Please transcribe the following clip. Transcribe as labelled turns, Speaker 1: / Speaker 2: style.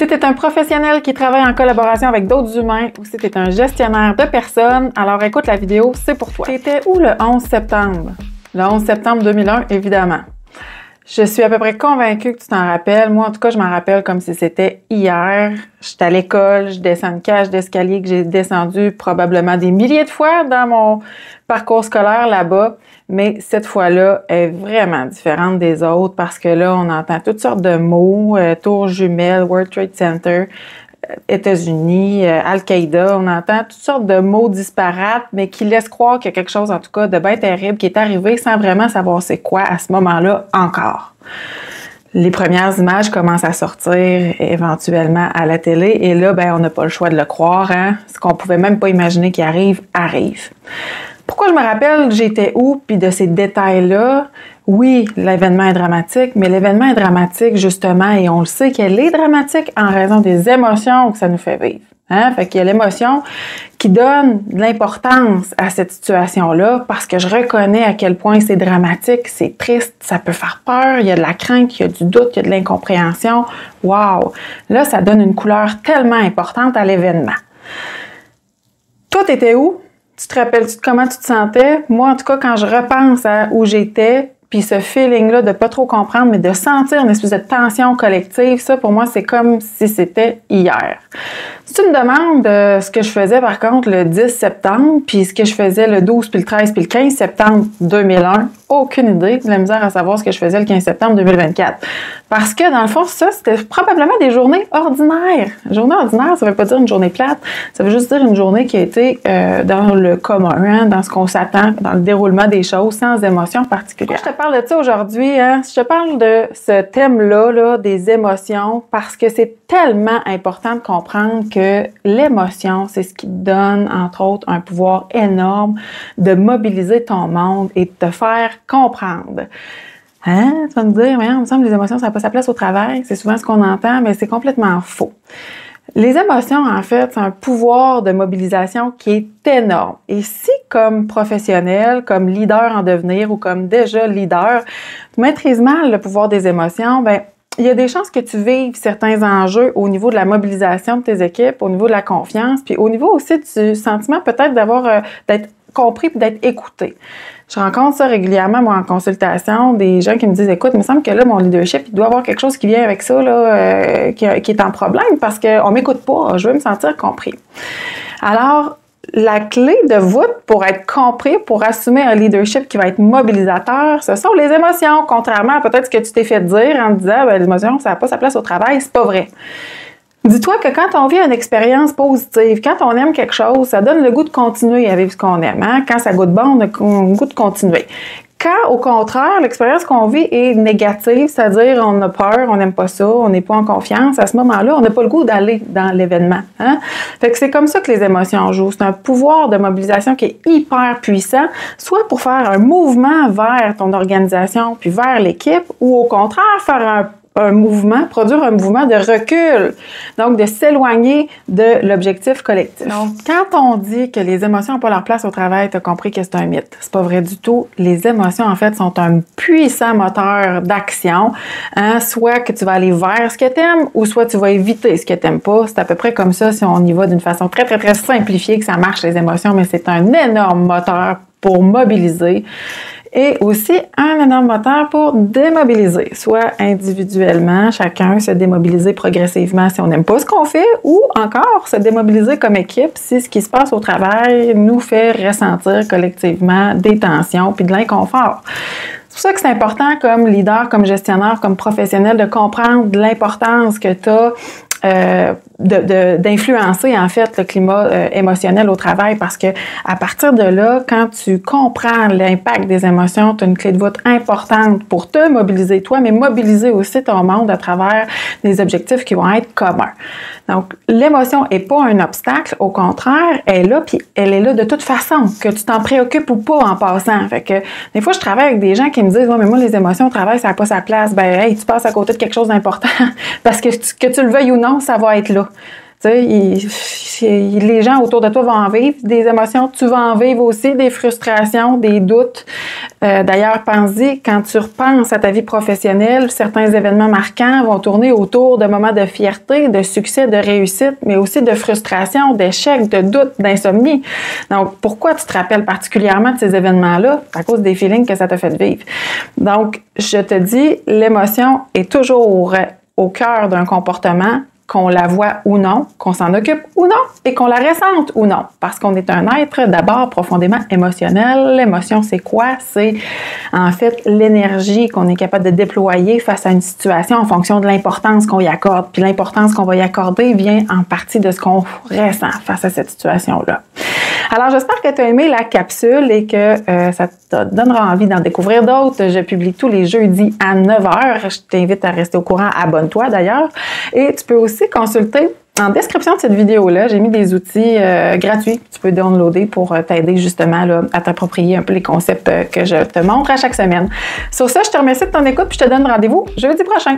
Speaker 1: Si tu es un professionnel qui travaille en collaboration avec d'autres humains ou si tu es un gestionnaire de personnes, alors écoute la vidéo, c'est pour toi. C'était où le 11 septembre? Le 11 septembre 2001, évidemment. Je suis à peu près convaincue que tu t'en rappelles. Moi, en tout cas, je m'en rappelle comme si c'était hier. J'étais à l'école, je descends une cage d'escalier que j'ai descendu probablement des milliers de fois dans mon parcours scolaire là-bas. Mais cette fois-là est vraiment différente des autres parce que là, on entend toutes sortes de mots, tour jumelle, World Trade Center, États-Unis, Al-Qaïda, on entend toutes sortes de mots disparates, mais qui laissent croire qu'il y a quelque chose, en tout cas, de bien terrible qui est arrivé sans vraiment savoir c'est quoi à ce moment-là encore. Les premières images commencent à sortir éventuellement à la télé et là, ben, on n'a pas le choix de le croire, hein? Ce qu'on pouvait même pas imaginer qui arrive. Pourquoi je me rappelle j'étais où puis de ces détails-là? Oui, l'événement est dramatique, mais l'événement est dramatique justement et on le sait qu'elle est dramatique en raison des émotions que ça nous fait vivre. Hein? Fait qu'il y a l'émotion qui donne de l'importance à cette situation-là parce que je reconnais à quel point c'est dramatique, c'est triste, ça peut faire peur, il y a de la crainte, il y a du doute, il y a de l'incompréhension. Wow! Là, ça donne une couleur tellement importante à l'événement. Toi, t'étais où? Tu te rappelles-tu de comment tu te sentais? Moi, en tout cas, quand je repense à où j'étais, puis ce feeling-là de pas trop comprendre, mais de sentir une espèce de tension collective, ça, pour moi, c'est comme si c'était hier. Si tu me demandes ce que je faisais, par contre, le 10 septembre, puis ce que je faisais le 12, puis le 13, puis le 15 septembre 2001, aucune idée de la misère à savoir ce que je faisais le 15 septembre 2024. Parce que, dans le fond, ça, c'était probablement des journées ordinaires. Une journée ordinaire, ça veut pas dire une journée plate, ça veut juste dire une journée qui a été dans le commun, hein, dans ce qu'on s'attend, dans le déroulement des choses, sans émotion particulière. Je te parle de ça aujourd'hui, hein, je te parle de ce thème-là, là, des émotions, parce que c'est tellement important de comprendre que l'émotion, c'est ce qui te donne, entre autres, un pouvoir énorme de mobiliser ton monde et de te faire comprendre. Hein? Tu vas me dire, il me semble que les émotions, ça n'a pas sa place au travail. C'est souvent ce qu'on entend, mais c'est complètement faux. Les émotions, en fait, c'est un pouvoir de mobilisation qui est énorme. Et si, comme professionnel, comme leader en devenir ou comme déjà leader, tu maîtrises mal le pouvoir des émotions, ben il y a des chances que tu vives certains enjeux au niveau de la mobilisation de tes équipes, au niveau de la confiance, puis au niveau aussi du sentiment peut-être d'être compris et d'être écouté. Je rencontre ça régulièrement, moi, en consultation, des gens qui me disent, écoute, il me semble que là, mon leadership, il doit avoir quelque chose qui vient avec ça, là, qui est en problème parce qu'on m'écoute pas, je veux me sentir compris. Alors, la clé de voûte pour être compris, pour assumer un leadership qui va être mobilisateur, ce sont les émotions, contrairement à peut-être ce que tu t'es fait dire en disant, ben, l'émotion, ça n'a pas sa place au travail, c'est pas vrai. Dis-toi que quand on vit une expérience positive, quand on aime quelque chose, ça donne le goût de continuer à vivre ce qu'on aime. Hein? Quand ça goûte bon, on a le goût de continuer. Quand, au contraire, l'expérience qu'on vit est négative, c'est-à-dire on a peur, on n'aime pas ça, on n'est pas en confiance, à ce moment-là, on n'a pas le goût d'aller dans l'événement. Hein? Fait que c'est comme ça que les émotions jouent. C'est un pouvoir de mobilisation qui est hyper puissant, soit pour faire un mouvement vers ton organisation puis vers l'équipe, ou au contraire, faire produire un mouvement de recul, donc de s'éloigner de l'objectif collectif. Donc, quand on dit que les émotions n'ont pas leur place au travail, tu as compris que c'est un mythe. C'est pas vrai du tout. Les émotions, en fait, sont un puissant moteur d'action, hein, soit que tu vas aller vers ce que tu aimes, ou soit tu vas éviter ce que tu n'aimes pas. C'est à peu près comme ça si on y va d'une façon très, très, très simplifiée que ça marche, les émotions, mais c'est un énorme moteur pour mobiliser. Et aussi un énorme moteur pour démobiliser, soit individuellement, chacun se démobiliser progressivement si on n'aime pas ce qu'on fait, ou encore se démobiliser comme équipe si ce qui se passe au travail nous fait ressentir collectivement des tensions puis de l'inconfort. C'est pour ça que c'est important comme leader, comme gestionnaire, comme professionnel de comprendre l'importance que tu as d'influencer en fait le climat émotionnel au travail parce que à partir de là, quand tu comprends l'impact des émotions, tu as une clé de voûte importante pour te mobiliser toi, mais mobiliser aussi ton monde à travers des objectifs qui vont être communs. Donc, l'émotion est pas un obstacle, au contraire, elle est là, puis elle est là de toute façon, que tu t'en préoccupes ou pas en passant. Fait que des fois, je travaille avec des gens qui me disent « Ouais, mais moi, les émotions au travail, ça n'a pas sa place. » Ben, hey, tu passes à côté de quelque chose d'important parce que tu le veuilles ou non, ça va être là. Les gens autour de toi vont en vivre des émotions, tu vas en vivre aussi, des frustrations, des doutes. D'ailleurs, pense-y, quand tu repenses à ta vie professionnelle, certains événements marquants vont tourner autour de moments de fierté, de succès, de réussite, mais aussi de frustration, d'échec, de doute, d'insomnie. Donc, pourquoi tu te rappelles particulièrement de ces événements-là? À cause des feelings que ça t'a fait vivre. Donc, je te dis, l'émotion est toujours au cœur d'un comportement, qu'on la voit ou non, qu'on s'en occupe ou non, et qu'on la ressente ou non. Parce qu'on est un être d'abord profondément émotionnel. L'émotion, c'est quoi? C'est en fait l'énergie qu'on est capable de déployer face à une situation en fonction de l'importance qu'on y accorde. Puis l'importance qu'on va y accorder vient en partie de ce qu'on ressent face à cette situation-là. Alors, j'espère que tu as aimé la capsule et que ça te donnera envie d'en découvrir d'autres. Je publie tous les jeudis à 9h. Je t'invite à rester au courant. Abonne-toi d'ailleurs. Et tu peux aussi consulter en description de cette vidéo-là. J'ai mis des outils gratuits que tu peux downloader pour t'aider justement là, à t'approprier un peu les concepts que je te montre à chaque semaine. Sur ça, je te remercie de ton écoute puis je te donne rendez-vous jeudi prochain.